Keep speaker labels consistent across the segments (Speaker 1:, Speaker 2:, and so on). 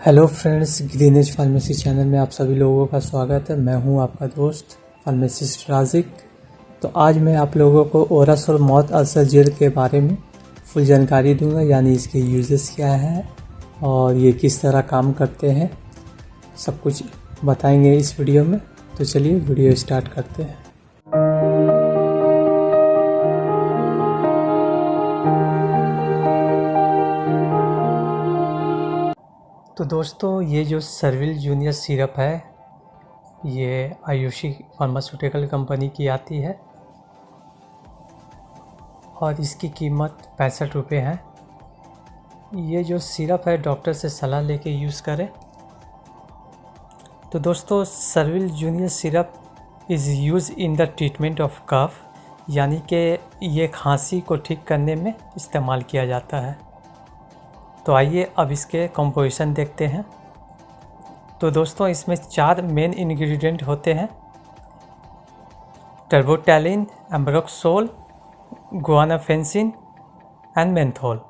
Speaker 1: Hello friends, ग्रीनेज pharmacy channel में आप सभी लोगों का स्वागत है। मैं हूं आपका दोस्त फार्मासिस्ट राजिक। तो आज मैं आप लोगों को ओरासोल माउथ अल्सर जेल के बारे में फुल जानकारी दूंगा, यानी इसके यूजेस क्या है और ये किस तरह काम करते हैं, सब कुछ बताएंगे इस वीडियो में। तो चलिए वीडियो स्टार्ट करते हैं। तो दोस्तों, ये जो सर्विल जूनियर सिरप है, ये आयुषी फार्मास्यूटिकल कंपनी की आती है और इसकी कीमत 65 रुपये है। ये जो सिरप है डॉक्टर से सलाह लेके यूज़ करें। तो दोस्तों, सर्विल junior syrup is use in the treatment of cough, यानी कि ये खांसी को ठीक करने में इस्तेमाल किया जाता है। तो आइए अब इसके कंपोजिशन देखते हैं। तो दोस्तों, इसमें 4 मेन इंग्रेडिएंट होते हैं: टर्बोटैलिन, एम्ब्रोक्सोल, गुआनाफेंसिन एंड मेंथोल।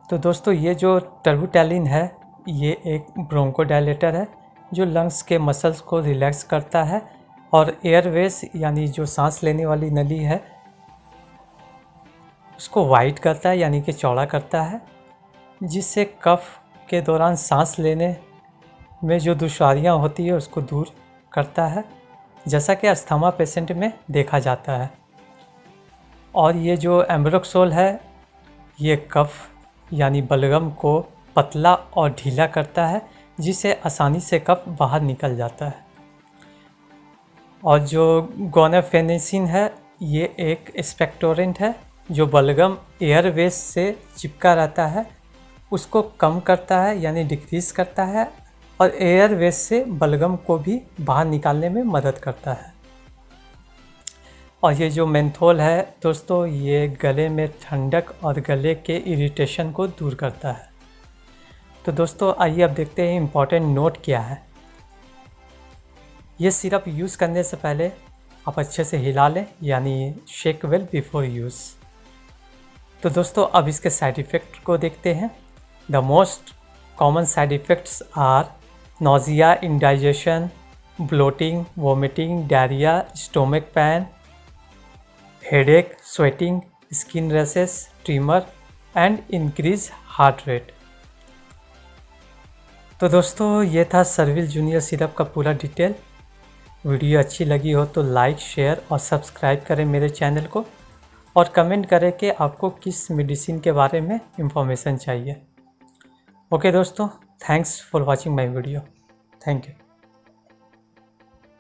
Speaker 1: तो दोस्तों, ये जो टर्बोटैलिन है ये एक ब्रोंकोडायलेटर है जो लंग्स के मसल्स को रिलैक्स करता है और एयरवेज यानी जो सांस लेने वाली नली है उसको वाइड करता है, यानी कि चौड़ा करता है, जिससे कफ के दौरान सांस लेने में जो दुश्वारियाँ होती है उसको दूर करता है, जैसा कि अस्थमा पेशेंट में देखा जाता है। और ये जो एम्ब्रोक्सोल है ये कफ यानी बलगम को पतला और ढीला करता है, जिससे आसानी से कफ बाहर निकल जाता है। और जो गुआनाफेनेसिन है ये एक एक्सपेक्टोरेंट है जो बलगम एयरवेज से चिपका रहता है उसको कम करता है, यानी डिक्रीज़ करता है, और एयरवेज से बलगम को भी बाहर निकालने में मदद करता है। और ये जो मेंथोल है दोस्तों, ये गले में ठंडक और गले के इरिटेशन को दूर करता है। तो दोस्तों, आइए अब देखते हैं इम्पॉर्टेंट नोट क्या है। ये सिरप यूज़ करने से पहले आप अच्छे से हिला लें, यानी शेक वेल बिफोर यूज़। तो दोस्तों, अब इसके साइड इफ़ेक्ट को देखते हैं। The most common side effects are nausea, indigestion, bloating, vomiting, diarrhea, stomach pain, headache, sweating, skin rashes, tremor and increase heart rate। तो दोस्तों, ये था सर्विल जूनियर सिरप का पूरा डिटेल। वीडियो अच्छी लगी हो तो लाइक, शेयर और सब्सक्राइब करें मेरे चैनल को, और कमेंट करें कि आपको किस मेडिसिन के बारे में इंफॉर्मेशन चाहिए। ओके दोस्तों, thanks for watching my video. Thank you.